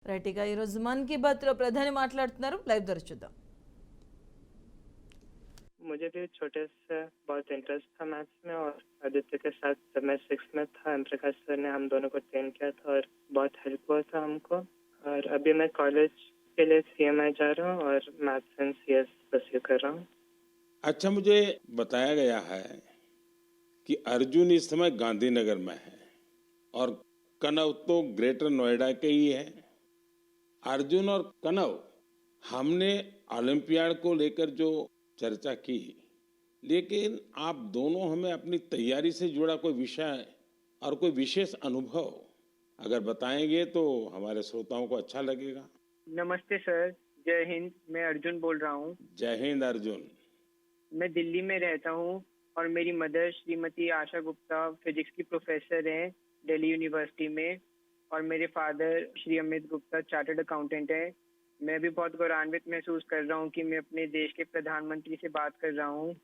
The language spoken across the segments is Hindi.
రైట్ ఇక ఈరోజు మన్ కీ బాత్లో ప్రధాని మాట్లాడుతున్నారు. లైవ్ ద్వారా చూద్దాం. मुझे भी छोटे से बहुत इंटरेस्ट था मैथ्स में और आदित्य के साथ जब मैं 6th में था एम प्रकाश सर ने हम दोनों को ट्रेन किया था और बहुत हेल्प हुआ था हमको। और अभी मैं कॉलेज के लिए CMI जा रहा हूँ और मैथ्स एंड CS परस्यू कर रहा हूँ। अच्छा, मुझे बताया गया है कि अर्जुन इस समय गांधीनगर में है और कनव तो ग्रेटर नोएडा के ही है। अर्जुन और कनव, हमने ओलंपियाड को लेकर जो चर्चा की, लेकिन आप दोनों हमें अपनी तैयारी से जुड़ा कोई विषय और कोई विशेष अनुभव अगर बताएंगे तो हमारे श्रोताओं को अच्छा लगेगा। नमस्ते सर, जय हिंद। मैं अर्जुन बोल रहा हूँ। जय हिंद अर्जुन। मैं दिल्ली में रहता हूँ और मेरी मदर श्रीमती आशा गुप्ता फिजिक्स की प्रोफेसर हैं दिल्ली यूनिवर्सिटी में और मेरे father Shri Amit Gupta chartered accountant हैं। मैं भी बहुत गौरवान्वित महसूस कर रहा हूँ कि मैं अपने देश के प्रधानमंत्री से बात कर रहा हूँ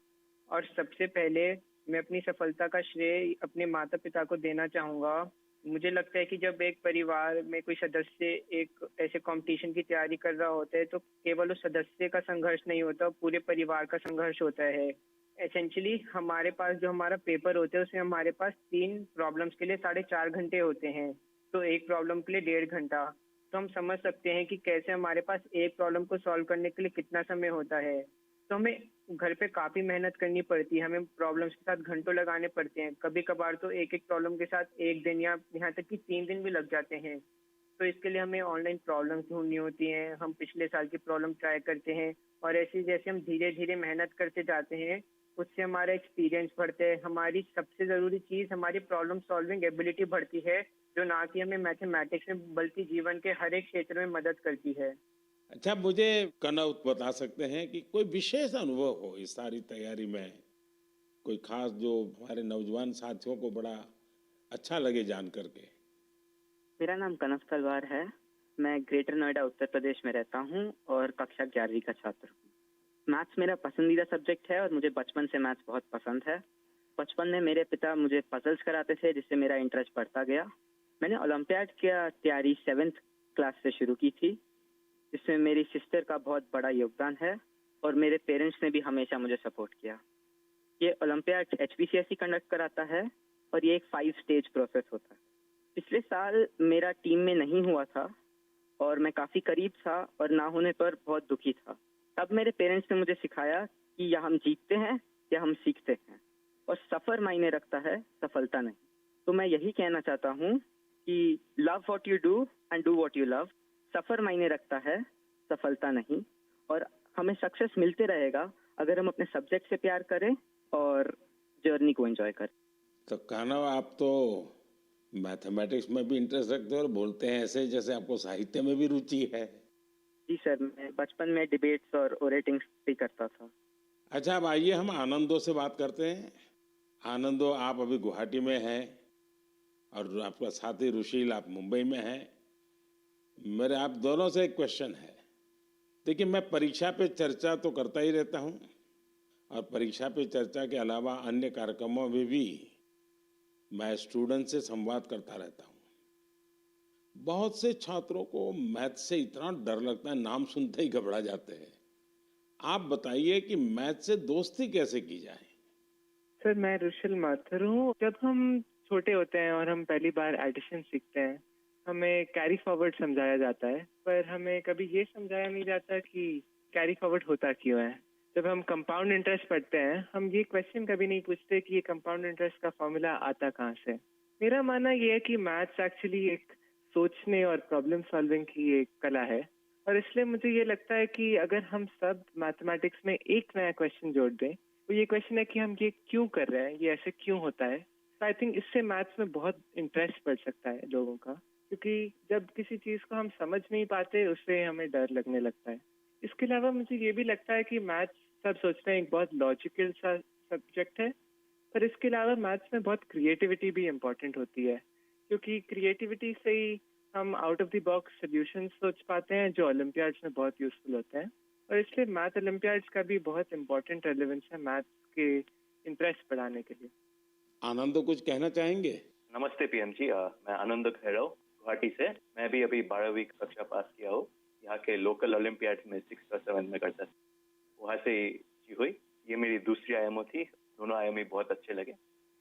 और सबसे पहले मैं अपनी सफलता का श्रेय अपने माता पिता को देना चाहूँगा। मुझे लगता है कि जब एक परिवार में कोई सदस्य एक ऐसे कंपटीशन की तैयारी कर रहा होता है तो केवल उस सदस्य का संघर्ष नहीं होता, पूरे परिवार का संघर्ष होता है। एसेंशियली हमारे पास जो हमारा पेपर होता है उसमें हमारे पास 3 प्रॉब्लम्स के लिए 4.5 घंटे होते हैं, तो एक प्रॉब्लम के लिए 1.5 घंटा। तो हम समझ सकते हैं कि कैसे हमारे पास एक प्रॉब्लम को सॉल्व करने के लिए कितना समय होता है। तो हमें घर पे काफी मेहनत करनी पड़ती है, हमें प्रॉब्लम्स के साथ घंटों लगाने पड़ते हैं। कभी कभार तो एक एक प्रॉब्लम के साथ 1 दिन या यहाँ तक कि 3 दिन भी लग जाते हैं। तो इसके लिए हमें ऑनलाइन प्रॉब्लम्स ढूंढनी होती हैं, हम पिछले साल की प्रॉब्लम ट्राई करते हैं और ऐसे जैसे हम धीरे धीरे मेहनत करते जाते हैं उससे हमारा एक्सपीरियंस बढ़ता है। हमारी सबसे जरूरी चीज हमारी प्रॉब्लम सॉल्विंग एबिलिटी बढ़ती है, जो ना कि हमें मैथमेटिक्स में बल्कि जीवन के हर एक क्षेत्र में मदद करती है। अच्छा, मुझे कनव बता सकते हैं कि कोई विशेष अनुभव हो इस सारी तैयारी में, कोई खास जो हमारे नौजवान साथियों को बड़ा अच्छा लगे जान करके। मेरा नाम कनव तलवार है। मैं ग्रेटर नोएडा उत्तर प्रदेश में रहता हूँ और कक्षा 11वीं का छात्र हूँ। मैथ्स मेरा पसंदीदा सब्जेक्ट है और मुझे बचपन से मैथ्स बहुत पसंद है। बचपन में मेरे पिता मुझे पजल्स कराते थे जिससे मेरा इंटरेस्ट बढ़ता गया। मैंने ओलंपियाड की तैयारी 7th क्लास से शुरू की थी, जिसमें मेरी सिस्टर का बहुत बड़ा योगदान है और मेरे पेरेंट्स ने भी हमेशा मुझे सपोर्ट किया। ये ओलंपियाड HPCSE कंडक्ट कराता है और ये एक 5 स्टेज प्रोसेस होता है। पिछले साल मेरा टीम में नहीं हुआ था और मैं काफी करीब था और ना होने पर बहुत दुखी था। तब मेरे पेरेंट्स ने मुझे सिखाया कि या हम जीतते हैं या हम सीखते हैं और सफर मायने रखता है, सफलता नहीं। तो मैं यही कहना चाहता हूँ कि love what you do and do what you love. सफर मायने रखता है, सफलता नहीं। और हमें सक्सेस मिलते रहेगा अगर हम अपने सब्जेक्ट से प्यार करें और जर्नी को एंजॉय करें। तो कनव, आप तो मैथमेटिक्स में भी इंटरेस्ट रखते हो और बोलते हैं ऐसे जैसे आपको साहित्य में भी रुचि है। जी सर, मैं बचपन में डिबेट्स और ओरेटिंग्स भी करता था। अच्छा, अब आइए हम आनंदो से बात करते हैं। आनंदो, आप अभी गुवाहाटी में हैं और आपका साथी रुशील आप मुंबई में हैं। मेरे आप दोनों से एक क्वेश्चन है। देखिए, मैं परीक्षा पे चर्चा तो करता ही रहता हूँ और परीक्षा पे चर्चा के अलावा अन्य कार्यक्रमों में भी मैं स्टूडेंट से संवाद करता रहता हूँ। बहुत से छात्रों को मैथ से इतना डर लगता है, नाम सुनते ही घबरा जाते हैं। आप बताइए कि मैथ से दोस्ती कैसे की जाए। सर, मैं रुशिल माथुर हूँ। जब हम छोटे होते हैं और हम पहली बार एडिशन सीखते हैं, हमें कैरी फॉरवर्ड समझाया जाता है, पर हमें कभी ये समझाया नहीं जाता कि कैरी फॉरवर्ड होता क्यों है। जब हम कंपाउंड इंटरेस्ट पढ़ते हैं, हम ये क्वेश्चन कभी नहीं पूछते कि ये कंपाउंड इंटरेस्ट का फॉर्मूला आता कहाँ से। मेरा मानना ये है कि मैथ्स एक्चुअली एक सोचने और प्रॉब्लम सॉल्विंग की एक कला है और इसलिए मुझे ये लगता है कि अगर हम सब मैथमेटिक्स में एक नया क्वेश्चन जोड़ दें, तो ये क्वेश्चन है कि हम ये क्यों कर रहे हैं, ये ऐसे क्यों होता है। तो आई थिंक इससे मैथ्स में बहुत इंटरेस्ट बढ़ सकता है लोगों का, क्योंकि जब किसी चीज को हम समझ नहीं पाते उससे हमें डर लगने लगता है। इसके अलावा मुझे ये भी लगता है कि मैथ्स सब सोचते हैं एक बहुत लॉजिकल सा सब्जेक्ट है, पर इसके अलावा मैथ्स में बहुत क्रिएटिविटी भी इम्पोर्टेंट होती है, क्योंकि क्रिएटिविटी से ही हम out of the box solution सोच पाते हैं जो ओलंपियाड्स में बहुत यूजफुल होते हैं। और इसलिए मैथ ओलंपियाड्स का भी बहुत इम्पोर्टेंट रेलेवेंस है मैथ्स के इंटरेस्ट बढ़ाने के लिए। आनंद कुछ कहना चाहेंगे? नमस्ते पीएम जी, मैं आनंद खैरव गुवाहाटी से। मैं भी अभी 12वीं कक्षा पास किया हूँ। यहाँ के लोकल ओलंपियाड में 6th और 7th में करता था, वहाँ से ही हुई। ये मेरी दूसरी आईएमओ थी, दोनों आईएमओ बहुत अच्छे लगे।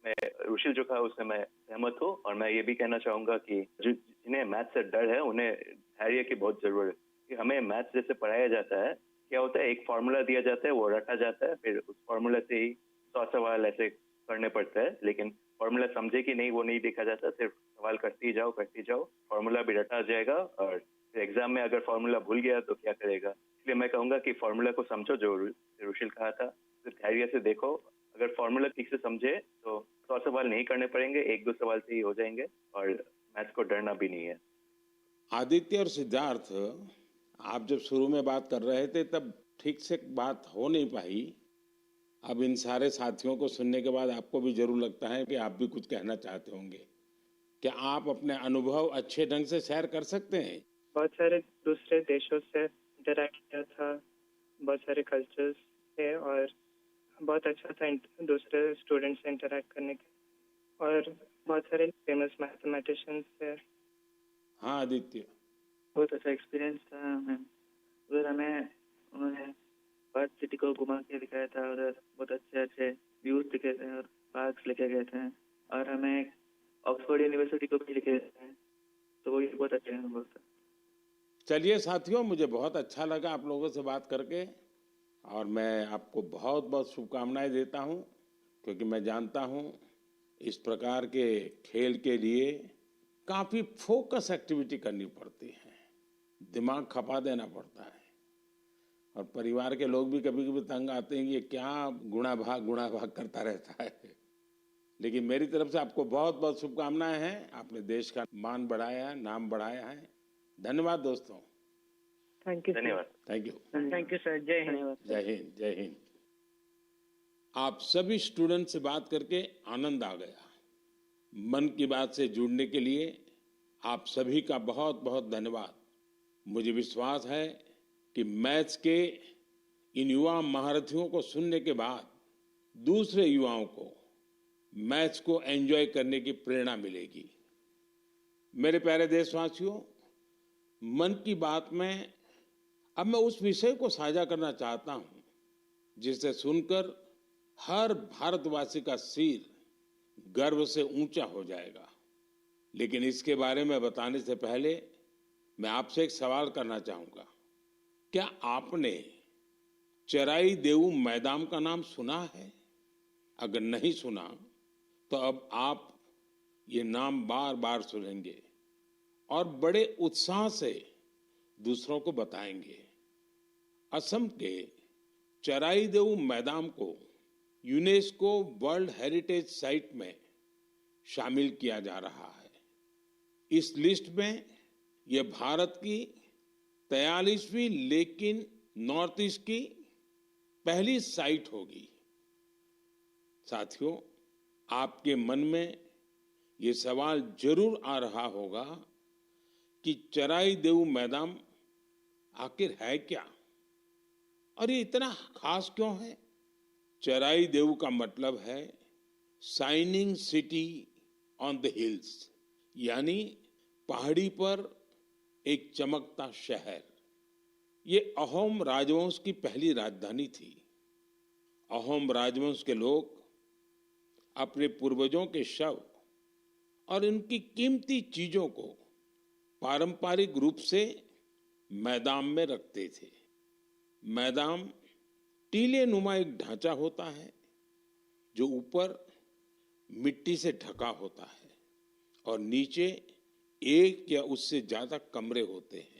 मैं रुशिल जो कहा उससे मैं सहमत हूँ, और मैं ये भी कहना चाहूंगा कि जिन्हें मैथ से डर है उन्हें धैर्य की बहुत जरूरत है। कि हमें मैथ जैसे पढ़ाया जाता है, क्या होता है, एक फार्मूला दिया जाता है, वो रटा जाता है, फिर उस फार्मूला से ही 100 सवाल ऐसे करने पड़ते हैं, लेकिन फार्मूला समझे कि नहीं वो नहीं देखा जाता, सिर्फ सवाल करते ही जाओ, फार्मूला भी रटा जाएगा, और फिर एग्जाम में अगर फार्मूला भूल गया तो क्या करेगा। इसलिए मैं कहूंगा कि फार्मूला को समझो, जो रुशिल कहा था, फिर धैर्य से देखो। अगर फार्मूला ठीक से समझे तो 100 सवाल नहीं करने पड़ेंगे, 1-2 सवाल से ही हो जाएंगे, और मैथ्स को डरना भी नहीं है। आदित्य और सिद्धार्थ, आप जब शुरू में बात कर रहे थे तब ठीक से बात हो नहीं पाई। अब इन सारे साथियों को सुनने के बाद आपको भी जरूर लगता है कि आप भी कुछ कहना चाहते होंगे। क्या आप अपने अनुभव अच्छे ढंग से शेयर कर सकते हैं? बहुत सारे दूसरे देशों से इंटरेक्ट किया था, बहुत सारे कल्चर्स थे, और बहुत अच्छा था दूसरे स्टूडेंट्स से इंटरेक्ट करने के, और बहुत सारे फेमस मैथमेटिशियंस थे। हाँ आदित्य। बहुत अच्छा एक्सपीरियंस था मैम। उधर हमें उन्होंने पर्थ सिटी को घुमा के दिखाया था, उधर बहुत अच्छे अच्छे व्यूज दिखे थे और पार्क्स लेके गए थे, और हमें ऑक्सफोर्ड यूनिवर्सिटी को भी लेके गए थे, तो वो भी बहुत अच्छे अनुभव था। चलिए साथियों, मुझे बहुत अच्छा लगा आप लोगों से बात करके, और मैं आपको बहुत बहुत शुभकामनाएं देता हूं, क्योंकि मैं जानता हूं इस प्रकार के खेल के लिए काफी फोकस एक्टिविटी करनी पड़ती है, दिमाग खपा देना पड़ता है, और परिवार के लोग भी कभी कभी तंग आते हैं कि ये क्या गुणा भाग करता रहता है। लेकिन मेरी तरफ से आपको बहुत बहुत शुभकामनाएं हैं। आपने देश का मान बढ़ाया है, नाम बढ़ाया है। धन्यवाद दोस्तों। Thank you. धन्यवाद। Thank you. Thank you sir. जय हिंद। जय हिंद। जय हिंद। आप सभी स्टूडेंट से बात करके आनंद आ गया। मन की बात से जुड़ने के लिए आप सभी का बहुत बहुत धन्यवाद। मुझे विश्वास है कि मैथ्स के इन युवा महारथियों को सुनने के बाद दूसरे युवाओं को मैथ्स को एंजॉय करने की प्रेरणा मिलेगी। मेरे प्यारे देशवासियों, मन की बात में अब मैं उस विषय को साझा करना चाहता हूं जिसे सुनकर हर भारतवासी का सिर गर्व से ऊंचा हो जाएगा। लेकिन इसके बारे में बताने से पहले मैं आपसे एक सवाल करना चाहूंगा। क्या आपने चराई देऊ मैदान का नाम सुना है? अगर नहीं सुना तो अब आप ये नाम बार बार सुनेंगे और बड़े उत्साह से दूसरों को बताएंगे। असम के चराई देऊ मैदान को यूनेस्को वर्ल्ड हेरिटेज साइट में शामिल किया जा रहा है। इस लिस्ट में यह भारत की 43वीं लेकिन नॉर्थ ईस्ट की पहली साइट होगी। साथियों, आपके मन में ये सवाल जरूर आ रहा होगा कि चराई देऊ मैदान आखिर है क्या और ये इतना खास क्यों है? चराई देऊ का मतलब है shining city on the hills, यानी पहाड़ी पर एक चमकता शहर। ये अहोम राजवंश की पहली राजधानी थी। अहोम राजवंश के लोग अपने पूर्वजों के शव और उनकी कीमती चीजों को पारंपरिक रूप से मैदान में रखते थे। मैदान टीले नुमा एक ढांचा होता है जो ऊपर मिट्टी से ढका होता है और नीचे एक या उससे ज्यादा कमरे होते हैं।